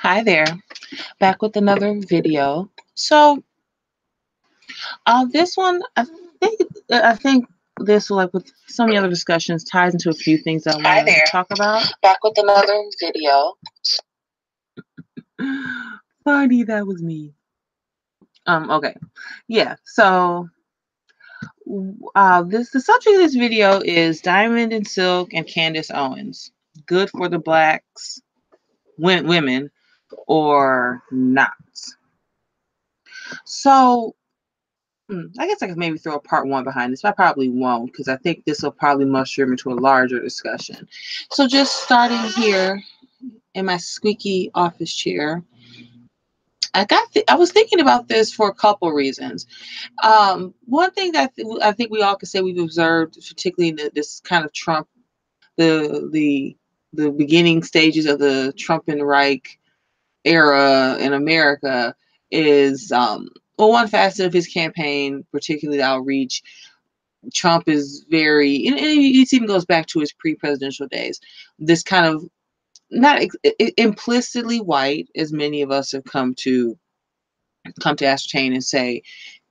Hi there, back with another video. So, this one, I think this, like with so many other discussions, ties into a few things I Hi want to there, talk about. back with another video. Funny, that was me. Okay, yeah. So, the subject of this video is Diamond and Silk and Candace Owens. Good for the blacks, women, or not? So, I guess I could maybe throw a part one behind this, but I probably won't because I think this will probably mushroom into a larger discussion. So just starting here in my squeaky office chair, I was thinking about this for a couple reasons. One thing that I think we all can say we've observed, particularly in this kind of Trump, the beginning stages of the Trumpenreich era in America, is well, one facet of his campaign, particularly the outreach. Trump is very, and it even goes back to his pre-presidential days. This kind of not implicitly white, as many of us have come to ascertain and say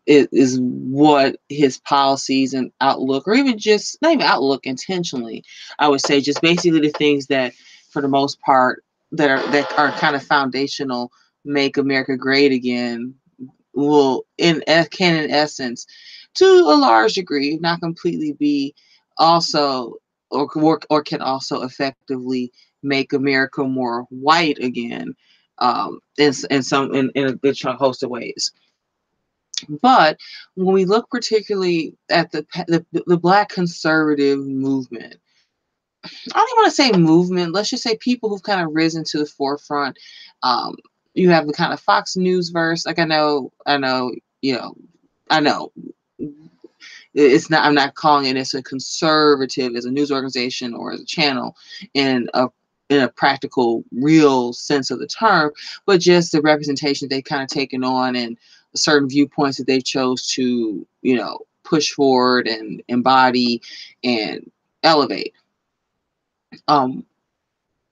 is what his policies and outlook, or even just not even outlook intentionally, I would say, just basically the things that, for the most part, that are kind of foundational, make America great again, will can in essence, to a large degree, not completely, be also or can also effectively make America more white again, in a good host of ways. But when we look particularly at the Black conservative movement, I don't even want to say movement. Let's just say people who've kind of risen to the forefront. Um, you have the kind of Fox News verse. Like you know, I know it's not. I'm not calling it as a conservative, as a news organization or as a channel, in a practical, real sense of the term, but just the representation they've kind of taken on and certain viewpoints that they chose to, push forward and embody and elevate. Um,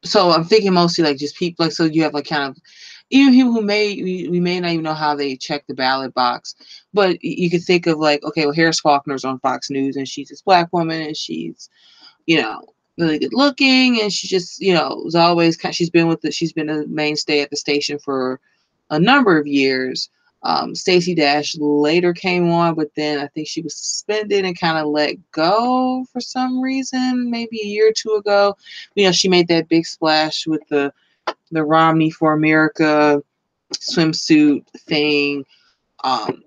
so I'm thinking mostly like just people, like, so you have like kind of even people who we may not even know how they check the ballot box, but you could think of like, okay, well, Harris Faulkner's on Fox News and she's this Black woman and she's, you know, really good looking, and she just, was always she's been a mainstay at the station for a number of years. Stacey Dash later came on, but then I think she was suspended and kind of let go for some reason, maybe a year or two ago. She made that big splash with the Romney for America swimsuit thing. Um,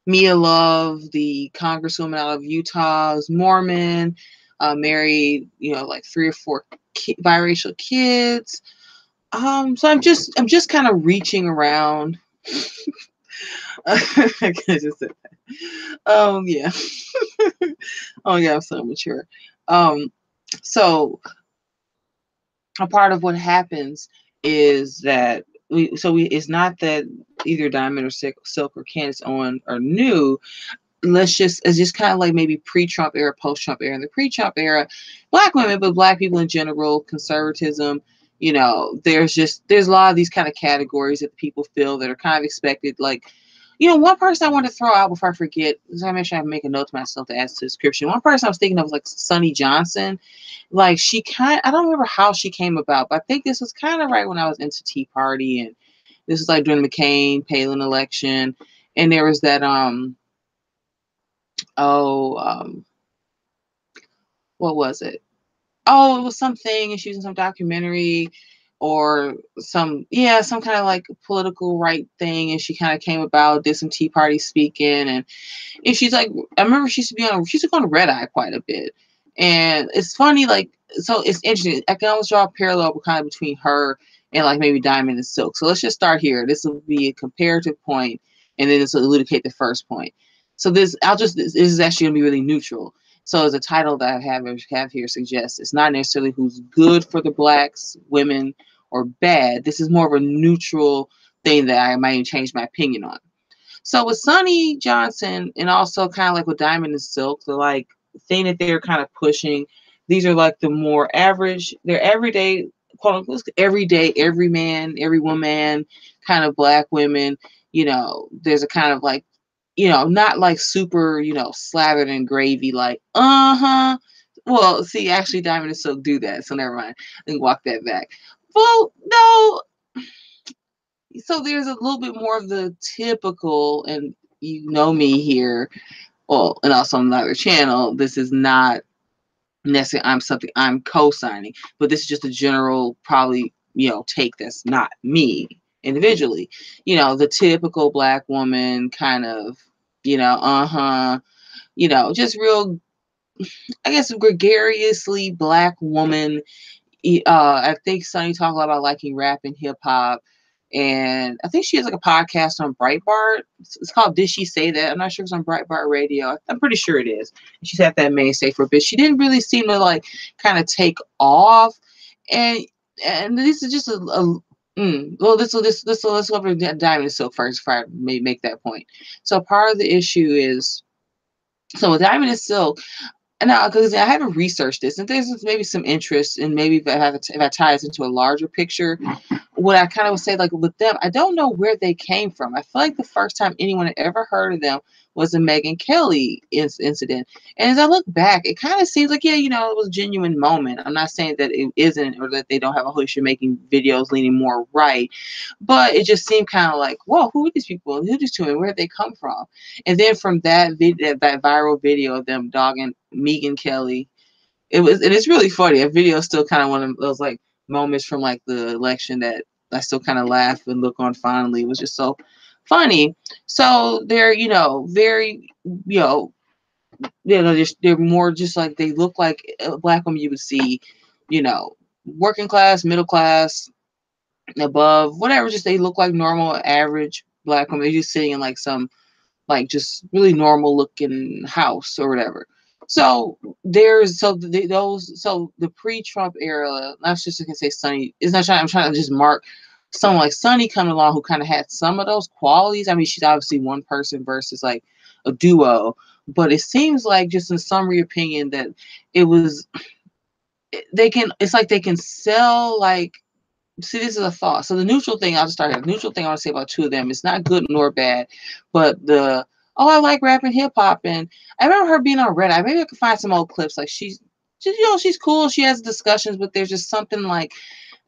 Mia Love, the congresswoman out of Utah, is Mormon, married, like 3 or 4 biracial kids. So I'm just kind of reaching around. I just said that. Yeah. Oh yeah, I'm so mature. So a part of what happens is that it's not that either Diamond or Silk or Candace Owens are new. It's just kind of like maybe pre-Trump era, post-Trump era. In the pre-Trump era, Black women, but Black people in general, conservatism, there's a lot of these kind of categories that people feel that are kind of expected. Like, one person I want to throw out before I forget, so I make sure I make a note to myself to add to the description. One person I was thinking of was like Sonny Johnson. Like, I don't remember how she came about, but I think this was kind of right when I was into Tea Party, and this was like during the McCain-Palin election, and there was that what was it? Oh, it was something, and she was in some documentary or some kind of like political right thing, and she kind of came about, did some Tea Party speaking, and she's like, I remember she used to go on Red Eye quite a bit, and it's funny, like, so it's interesting. I can almost draw a parallel kind of between her and like maybe Diamond and Silk. So let's just start here. This will be a comparative point, and then this will elucidate the first point. So this is actually gonna be really neutral. So as a title that I have here suggests, it's not necessarily who's good for the Blacks, women, or bad. This is more of a neutral thing that I might even change my opinion on. So with Sonny Johnson, and also kind of like with Diamond and Silk, the thing that they're kind of pushing, these are like the more average, they're everyday, quote unquote everyday, every man, every woman kind of black women, there's a kind of like, not like super, slathered in gravy, like, well, see, actually Diamond and Silk do that, so never mind. I can walk that back. Well, no. So there's a little bit more of the typical, and you know me here, well, and also on another channel, this is not necessarily I'm co-signing, but this is just a general probably, take that's not me individually. The typical black woman kind of, just real, I guess, gregariously black woman. I think Sunny talked a lot about liking rap and hip hop. And I think she has like a podcast on Breitbart. It's called Did She Say That? I'm not sure if it's on Breitbart Radio. I'm pretty sure it is. She's had that mainstay for a bit. She didn't really seem to like kind of take off. And this is just well, let's go over Diamond and Silk first before I may make that point. So part of the issue is, so with Diamond and Silk, and now, because I haven't researched this, and there's maybe some interest, and maybe if I tie this into a larger picture, what I kind of would say, like with them, I don't know where they came from. I feel like the first time anyone had ever heard of them was the Megyn Kelly incident. And as I look back, it kind of seems like, yeah, it was a genuine moment. I'm not saying that it isn't, or that they don't have a history making videos leaning more right, but it just seemed kind of like, whoa, who are these people? Who are these two, and where did they come from? And then from that video, that viral video of them dogging Megyn Kelly, and it's really funny. A video is still kind of one of those like moments from like the election that I still kind of laugh and look on fondly. It was just so funny. So they're, very, they're more just like, they look like a black woman you would see, working class, middle class, above, whatever, just they look like normal, average black women. They're just sitting in like some, like just really normal looking house or whatever. So the pre-Trump era, not just I can say Sunny, it's not trying, I'm trying to just mark someone like Sunny coming along who kind of had some of those qualities. I mean, she's obviously one person versus like a duo, but it seems like, just in summary opinion, that it was, it's like they can sell, like, see, this is a thought. So the neutral thing, I'll just start here. The neutral thing I want to say about two of them is not good nor bad, but I like rap and hip hop, and I remember her being on Reddit. Maybe I could find some old clips. Like she's cool. She has discussions, but there's just something like,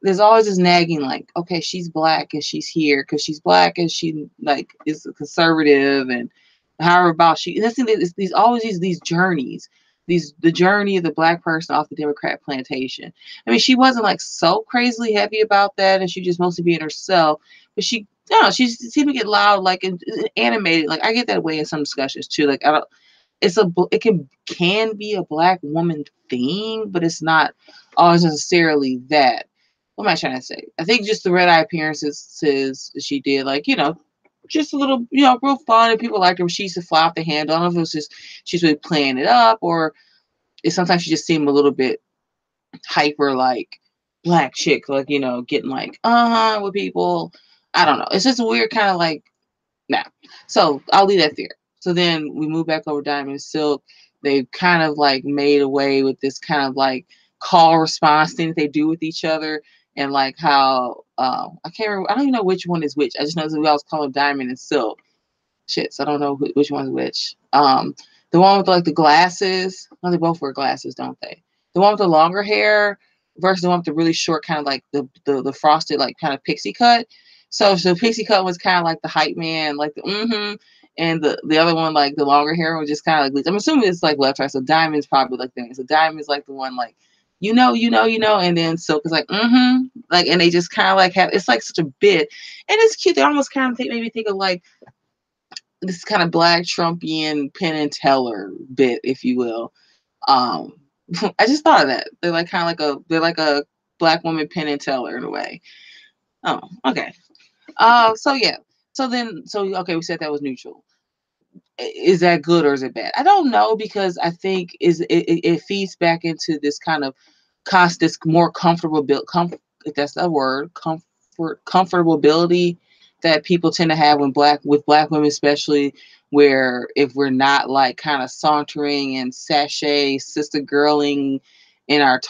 there's always this nagging, like, okay, she's black and she's here because she's black and she like is a conservative, and however about she. And that's these always these journeys. The journey of the black person off the Democrat plantation. I mean, she wasn't like so crazily heavy about that, and she just mostly being herself. But she seemed to get loud, like, and animated. Like, I get that way in some discussions too. Like, I don't. It can be a black woman thing, but it's not always necessarily that. What am I trying to say? I think just the red eye appearances she did, like, just a little, real fun, and people liked her. She used to fly off the handle. I don't know if it was just she's really playing it up, or sometimes she just seemed a little bit hyper, like black chick, like, getting like with people. I don't know. It's just a weird kind of like, nah. So I'll leave that there. So then we move back over Diamond and Silk. They've kind of like made away with this kind of like call response thing that they do with each other, and like how I can't remember. I don't even know which one is which. I just know that we always call them Diamond and Silk. Shit, so I don't know which one's which. The one with like the glasses. No, they both wear glasses, don't they? The one with the longer hair versus the one with the really short, kind of like the frosted, like kind of pixie cut. So pixie cut was kind of like the hype man, like the and the other one, like the longer hair, was just kind of like, I'm assuming it's like left, right. So Diamond's probably like that. So Diamond's like the one like, and then Silk is like, like, and they just kind of like have, it's like such a bit, and it's cute. They almost kind of made me think of like this kind of black Trumpian Penn and Teller bit, if you will. I just thought of that. They're like kind of like they're like a black woman Penn and Teller in a way. Oh, okay. So yeah. So okay, we said that was neutral. Is that good or is it bad? I don't know, because I think it feeds back into this kind of this more comfortable if that's the word, comfortability that people tend to have with black women, especially, where if we're not like kind of sauntering and sachet sister girling in our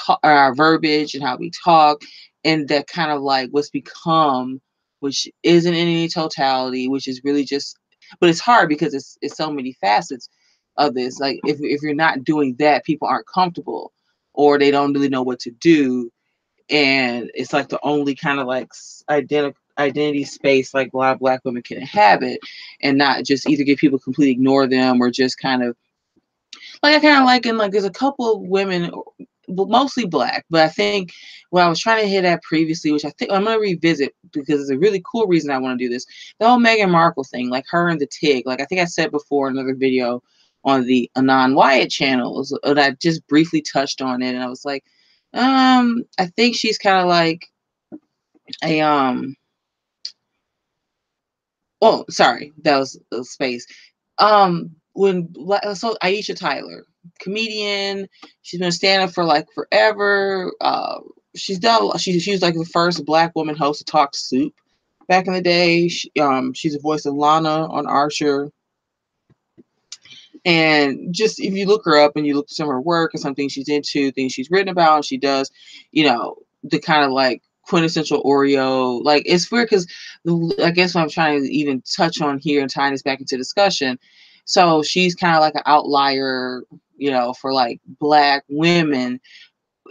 verbiage and how we talk, and that kind of like what's become, which isn't in any totality, which is really just, but it's hard because it's so many facets of this. Like if you're not doing that, people aren't comfortable or they don't really know what to do. And it's like the only kind of like identity space like a lot of Black women can inhabit, and not just either get people completely ignore them or just kind of like I kind of like, and like there's a couple of women, but mostly Black. But I think what I was trying to hit at previously, which I think I'm gonna revisit because it's a really cool reason I want to do this, the whole Meghan Markle thing, like her and the Tig. Like I think I said before in another video on the Anon Wyatt channels, and I just briefly touched on it, and I was like, I think she's kind of like a oh, sorry, that was a space. So Aisha Tyler, comedian, she's been standing for like forever. She was like the first Black woman host to talk soup back in the day. She's the voice of Lana on Archer. And just if you look her up and you look at some of her work and some things she's into, things she's written about, and she does, the kind of like quintessential Oreo. Like it's weird because I guess what I'm trying to even touch on here and tying this back into discussion. So she's kind of like an outlier, for like Black women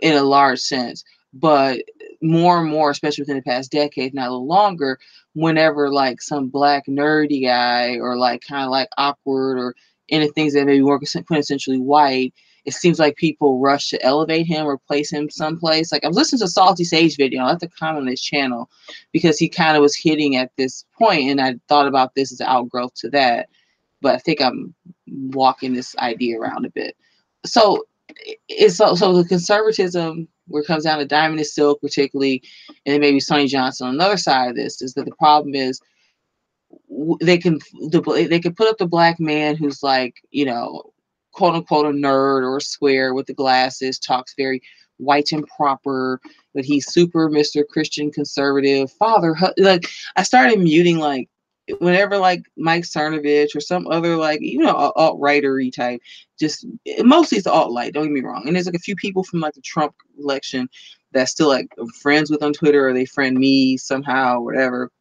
in a large sense. But more and more, especially within the past decade, not a little longer, whenever like some Black nerdy guy or like kind of like awkward or into things that maybe more quintessentially white, it seems like people rush to elevate him or place him someplace. Like I was listening to Salty Sage video, I left a comment on his channel because he kind of was hitting at this point, and I thought about this as an outgrowth to that. But I think I'm walking this idea around a bit. So it's so the conservatism where it comes down to Diamond is Silk particularly, and then maybe Sonny Johnson on another side of this, is that the problem is they can put up the Black man who's like, quote unquote a nerd or a square with the glasses, talks very white and proper, but he's super Mr. Christian conservative father. Like I started muting like whenever like Mike Cernovich or some other like alt-righter-y type, just mostly it's alt-light, don't get me wrong, and there's like a few people from like the Trump election that still like I'm friends with on Twitter, or they friend me somehow, whatever,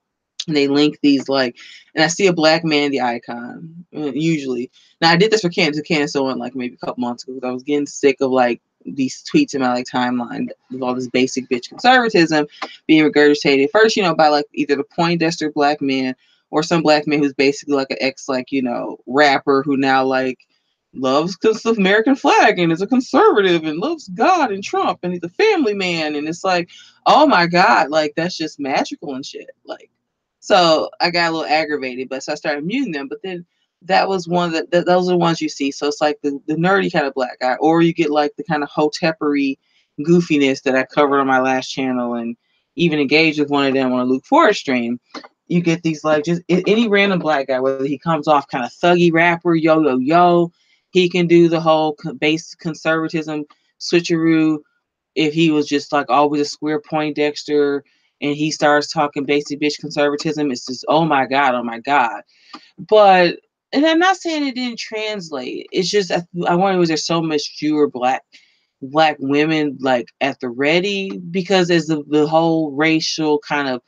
and they link these like, and I see a Black man, the icon, usually. Now I did this for Candace Owens like maybe a couple months ago because I was getting sick of like these tweets in my like timeline with all this basic bitch conservatism being regurgitated first, by like either the Poindexter Black man or some Black man who's basically like an ex like rapper who now like loves the American flag and is a conservative and loves God and Trump and he's a family man, and it's like, oh my God, like that's just magical and shit, like. So I got a little aggravated, but so I started muting them. But then that was one that those are the ones you see. So it's like the nerdy kind of Black guy, or you get like the kind of hotepery goofiness that I covered on my last channel, and even engaged with one of them on a Luke Forest stream. You get these like just any random Black guy, whether he comes off kind of thuggy rapper, yo, he can do the whole base conservatism switcheroo. If he was just like always a square Poindexter and he starts talking basic bitch conservatism, it's just, oh my God. But, and I'm not saying it didn't translate. It's just, I wonder, was there so much fewer black women like at the ready? Because as the whole racial kind of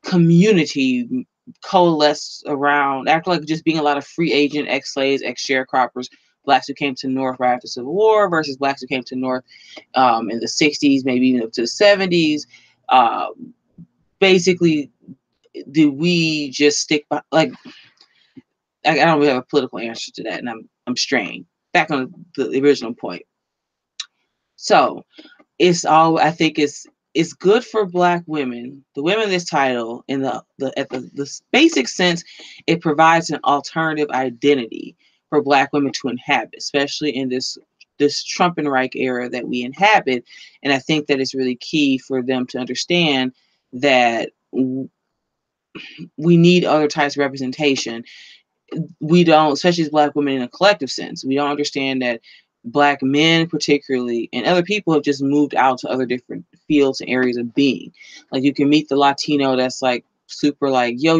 community coalesced around, after like just being a lot of free agent, ex-slaves, ex-sharecroppers, Blacks who came to the North right after the Civil War versus Blacks who came to the North in the 60s, maybe even up to the 70s. Basically, did we just stick by, like, I don't really have a political answer to that, and I'm straying back on the original point. So it's all, I think it's good for Black women, the women in this title, in the basic sense, it provides an alternative identity for Black women to inhabit, especially in this Trumpenreich era that we inhabit. And I think that it's really key for them to understand that we need other types of representation. We don't, especially as Black women in a collective sense, we don't understand that Black men particularly and other people have just moved out to other different fields and areas of being. Like you can meet the Latino that's like super like yo,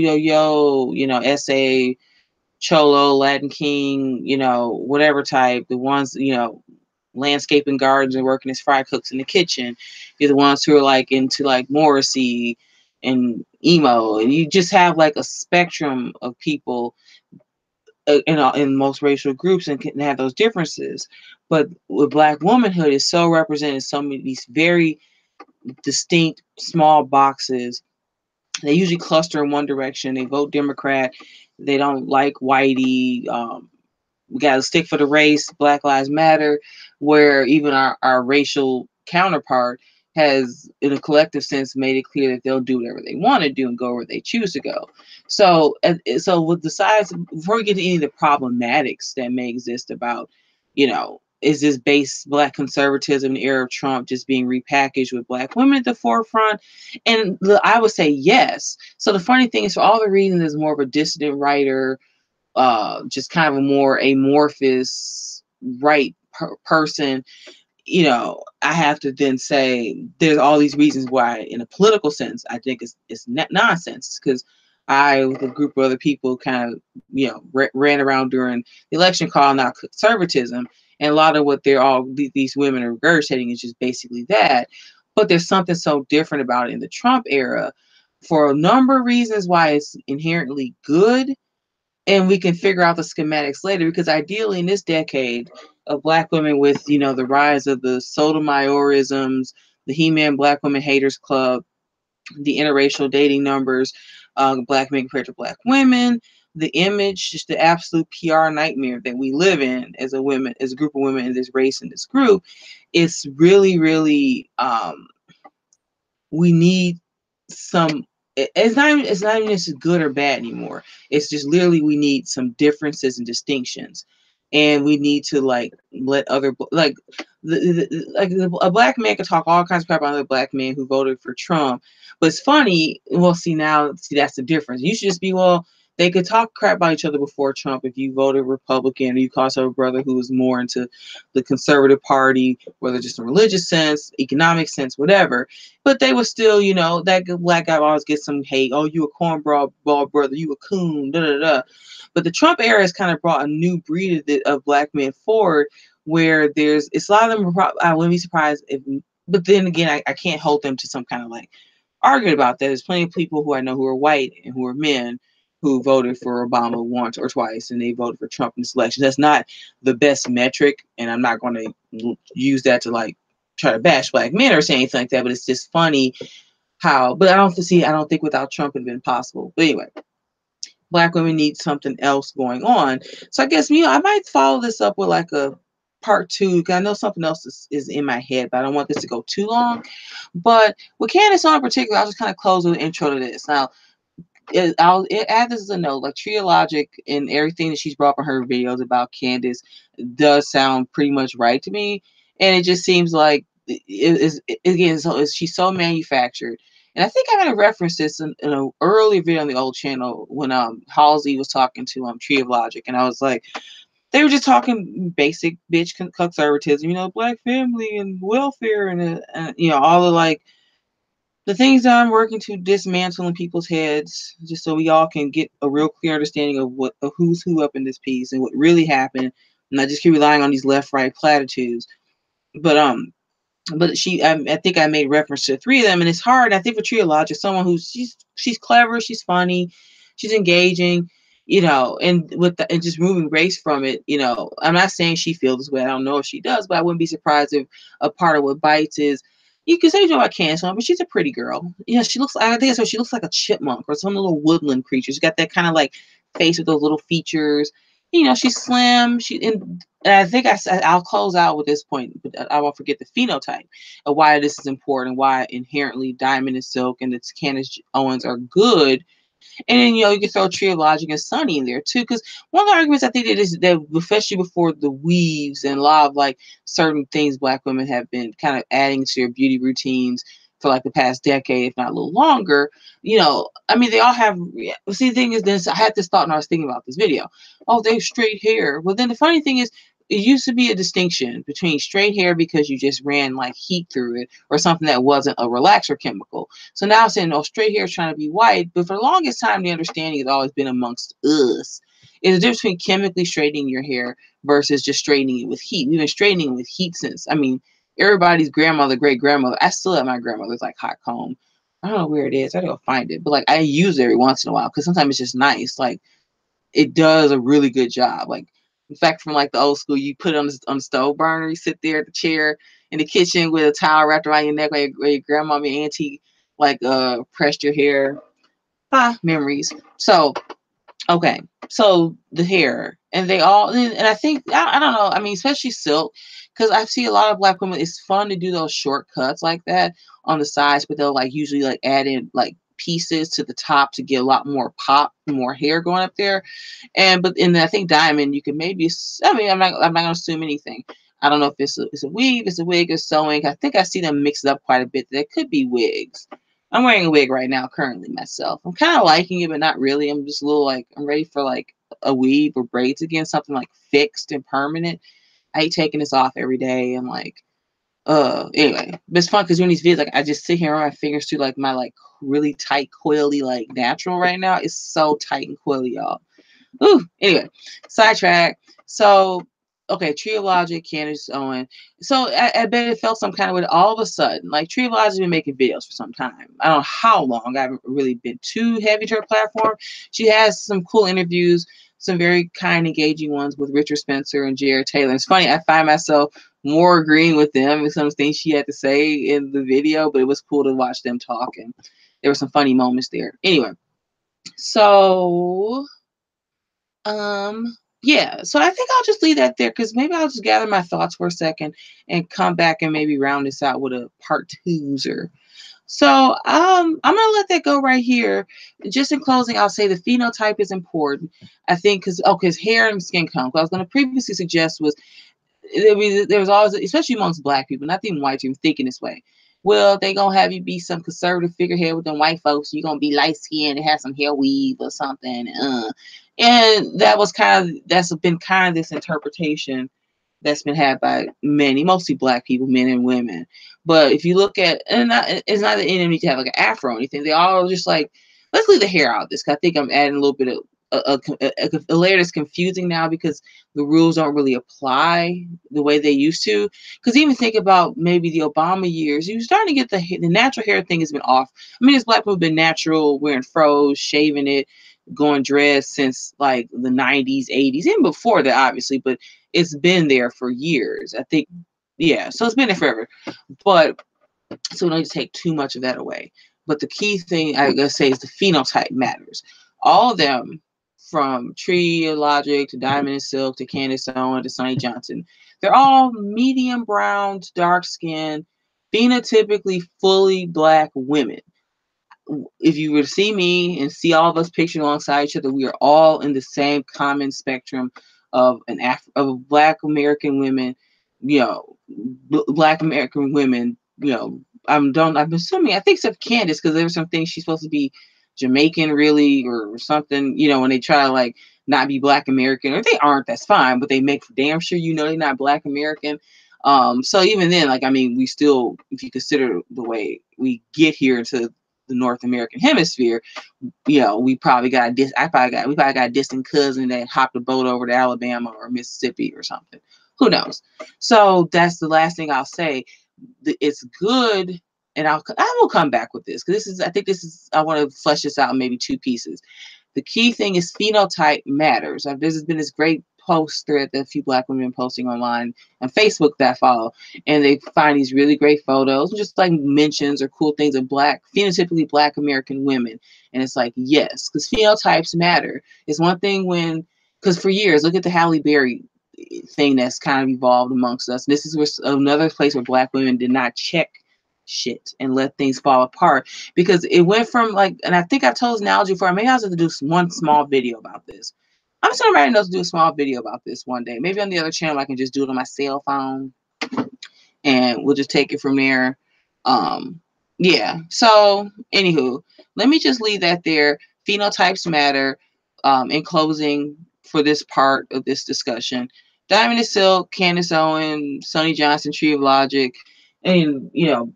SA, Cholo, Latin King, whatever type, the ones, landscaping gardens and working as fry cooks in the kitchen. You're the ones who are like into like Morrissey and emo, and you just have like a spectrum of people in most racial groups and can have those differences. But with Black womanhood is so represented in so many these very distinct small boxes. They usually cluster in one direction. They vote Democrat. They don't like whitey. We got to stick for the race. Black Lives Matter, where even our racial counterpart has, in a collective sense, made it clear that they'll do whatever they want to do and go where they choose to go. So with the sides, before we get to any of the problematics that may exist about, is this base Black conservatism in the era of Trump just being repackaged with Black women at the forefront? And I would say yes. So the funny thing is, for all the reasons, is more of a dissident writer, just kind of a more amorphous person, I have to then say there's all these reasons why, in a political sense, I think it's nonsense. Because I, with a group of other people, kind of, ran around during the election calling out conservatism, and a lot of what these women are regurgitating is just basically that. But there's something so different about it in the Trump era, for a number of reasons why it's inherently good. And we can figure out the schematics later, because ideally in this decade of Black women, with the rise of the Sotomayorisms, the He-Man Black Women Haters Club, the interracial dating numbers, Black men compared to Black women, the image, just the absolute PR nightmare that we live in as a group of women in this race, in this group, it's really, really, we need some. It's not even just good or bad anymore. It's just literally we need some differences and distinctions, and we need to like let other a Black man could talk all kinds of crap about other Black men who voted for Trump. But it's funny. Well, see, that's the difference. You should just be, well, they could talk crap about each other before Trump if you voted Republican, or you call yourself a brother who was more into the conservative party, whether just in religious sense, economic sense, whatever. But they were still, that Black guy always gets some hate. Oh, you a cornball brother, you a coon, da da da. But the Trump era has kind of brought a new breed of Black men forward, where it's a lot of them. I wouldn't be surprised if, but then again, I can't hold them to some kind of like argument about that. There's plenty of people who I know who are white and who are men who voted for Obama once or twice, and they voted for Trump in this election. That's not the best metric, and I'm not going to use that to like try to bash Black men or say anything like that. But it's just funny how. But I don't think without Trump it would have been possible. But anyway, Black women need something else going on. So I guess I might follow this up with like a part 2, because I know something else is in my head, but I don't want this to go too long. But with Candace Owens in particular, I'll just kind of close with an intro to this. Now, I'll add this as a note, like Triologic and everything that she's brought up in her videos about Candace does sound pretty much right to me. And it just seems like she's so manufactured. And I think I had a reference this in an early video on the old channel when Halsey was talking to Triologic, and I was like, they were just talking basic bitch conservatism, Black family and welfare and all the like the things that I'm working to dismantle in people's heads, just so we all can get a real clear understanding of who's who up in this piece and what really happened, and not just keep relying on these left-right platitudes. But I think I made reference to 3 of them, and it's hard. I think for Triologic, someone who's she's clever, she's funny, she's engaging, and and just moving race from it. I'm not saying she feels this way. I don't know if she does, but I wouldn't be surprised if a part of what bites is. You can say you know about Candace, but she's a pretty girl. She looks. I think so. She looks like a chipmunk or some little woodland creature. She's got that kind of like face with those little features. She's slim. And I think I'll close out with this point, but I won't forget the phenotype of why this is important, why inherently Diamond and Silk and its Candace Owens are good. And then, you can throw Triologic and Sunny in there too. Because one of the arguments I think that especially before the weaves and a lot of like certain things Black women have been kind of adding to their beauty routines for like the past decade, if not a little longer, I mean, they all have, see, the thing is this, I had this thought and I was thinking about this video. Oh, they have straight hair. Well, then the funny thing is, it used to be a distinction between straight hair because you just ran like heat through it or something that wasn't a relaxer chemical. So now I'm saying, straight hair is trying to be white. But for the longest time, the understanding has always been amongst us Is the difference between chemically straightening your hair versus just straightening it with heat. We've been straightening it with heat since, I mean, everybody's grandmother, great grandmother. I still have my grandmother's like hot comb. I don't know where it is. I gotta find it. But like I use it every once in a while because sometimes it's just nice. Like it does a really good job. Like in fact, from like the old school, you put it on the stove burner, you sit there at the chair in the kitchen with a towel wrapped around your neck where your grandma and auntie like pressed your hair. Ah, memories. So okay, so the hair, and they all, and I think I don't know. I mean, especially silk, because I see a lot of black women. It's fun to do those shortcuts like that on the sides, but they'll like usually like add in like pieces to the top to get a lot more pop, more hair going up there. And I think diamond, you can maybe. I mean, I'm not gonna assume anything. I don't know if it's a weave, it's a wig, or sewing. I think I see them mixed up quite a bit. That could be wigs. I'm wearing a wig right now currently myself. I'm kind of liking it, but not really. I'm just a little like, I'm ready for like a weave or braids again, something like fixed and permanent. I hate taking this off every day. I'm like, anyway, but it's fun because doing these videos, like I just sit here and run my fingers through like my like really tight, coily, like natural right now. It's so tight and coily, y'all. Ooh, anyway, sidetrack. So, okay, Tree of Logic, Candace Owens. So I bet it felt some kind of way all of a sudden. Like Tree of Logic has been making videos for some time. I don't know how long. I haven't really been too heavy to her platform. She has some cool interviews, some very kind, engaging ones with Richard Spencer and Jared Taylor. It's funny, I find myself more agreeing with them with some things she had to say in the video, but it was cool to watch them talk, and there were some funny moments there. Anyway, so yeah, so I think I'll just leave that there because maybe I'll just gather my thoughts for a second and come back and maybe round this out with a part twoozer. So I'm gonna let that go right here. Just in closing, I'll say the phenotype is important. I think because hair and skin tone. What I was gonna previously suggest was there was always, especially amongst black people, not even white people, thinking this way. Well, they gonna have you be some conservative figurehead with them white folks. You're gonna be light skinned and have some hair weave or something. And that's been kind of this interpretation that's been had by many, mostly black people, men and women. But if you look at, it's not that any need to have like an afro or anything. They all just like, let's leave the hair out of this. Cause I think I'm adding a little bit of a layer that's confusing now because the rules don't really apply the way they used to. Because even think about maybe the Obama years, you're starting to get the natural hair thing has been off. I mean, as black people have been natural, wearing fros, shaving it, going dreads since like the 90s, 80s, even before that, obviously, but it's been there for years. I think, yeah, so it's been there forever. But so we don't need to take too much of that away. But the key thing I gotta say is the phenotype matters. All of them, from Tree Logic to Diamond and Silk to Candace Owens to Sonny Johnson, they're all medium brown to dark skin, phenotypically fully black women. If you were to see me and see all of us pictured alongside each other, we are all in the same common spectrum of of Black American women, Black American women, I'm assuming, I think except Candace, because there were some things she's supposed to be Jamaican really or something, when they try to like not be Black American, or they aren't, that's fine, but they make damn sure they're not Black American. So even then, like, I mean, we still, if you consider the way we get here to the North American hemisphere, we probably got we probably got a distant cousin that hopped a boat over to Alabama or Mississippi or something. Who knows? So that's the last thing I'll say. It's good, and I will come back with this because I want to flesh this out in maybe two pieces. The key thing is phenotype matters. There's been this great post thread that a few black women posting online on Facebook that I follow, and they find these really great photos, just like mentions or cool things of phenotypically black American women. And it's like, yes, because phenotypes matter. It's one thing because for years, look at the Halle Berry thing that's kind of evolved amongst us. This is another place where black women did not check shit and let things fall apart, because it went from like, and I think I've told this analogy before, maybe I was going to do one small video about this. I'm still ready to do a small video about this one day. Maybe on the other channel I can just do it on my cell phone and we'll just take it from there. Yeah, so anywho, let me just leave that there. Phenotypes matter. In closing for this part of this discussion, Diamond and Silk, Candace Owens, Sonny Johnson, Tree of Logic, and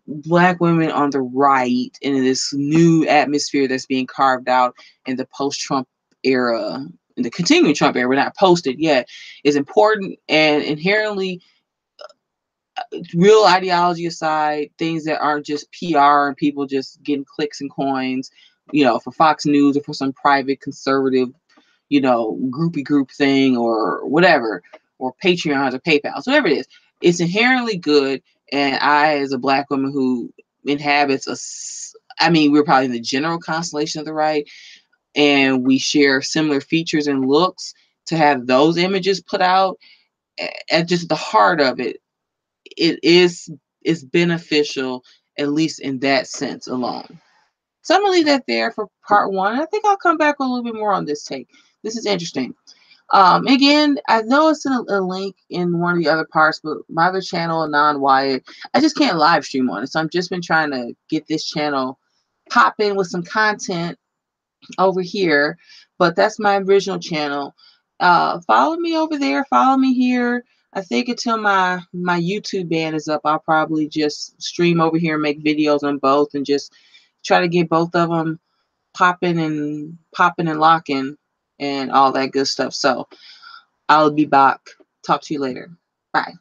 black women on the right in this new atmosphere that's being carved out in the post-Trump era in the continuing Trump era, we're not posted yet, is important and inherently real ideology aside, things that aren't just PR and people just getting clicks and coins, for Fox News or for some private conservative, groupie group thing or whatever, or Patreons or PayPal, so whatever it is, it's inherently good. And I, as a Black woman who inhabits we're probably in the general constellation of the right, and we share similar features and looks, to have those images put out at just the heart of it, is beneficial, at least in that sense alone. So I'm gonna leave that there for part one. I think I'll come back a little bit more on this take. This is interesting. Again, I know it's in a link in one of the other parts, but my other channel, Anon Wyatt, I just can't live stream on it. So I've just been trying to get this channel popping with some content over here, but that's my original channel. Follow me over there, follow me here. I think until my YouTube ban is up, I'll probably just stream over here and make videos on both and just try to get both of them popping and locking and all that good stuff. So I'll be back. Talk to you later. Bye.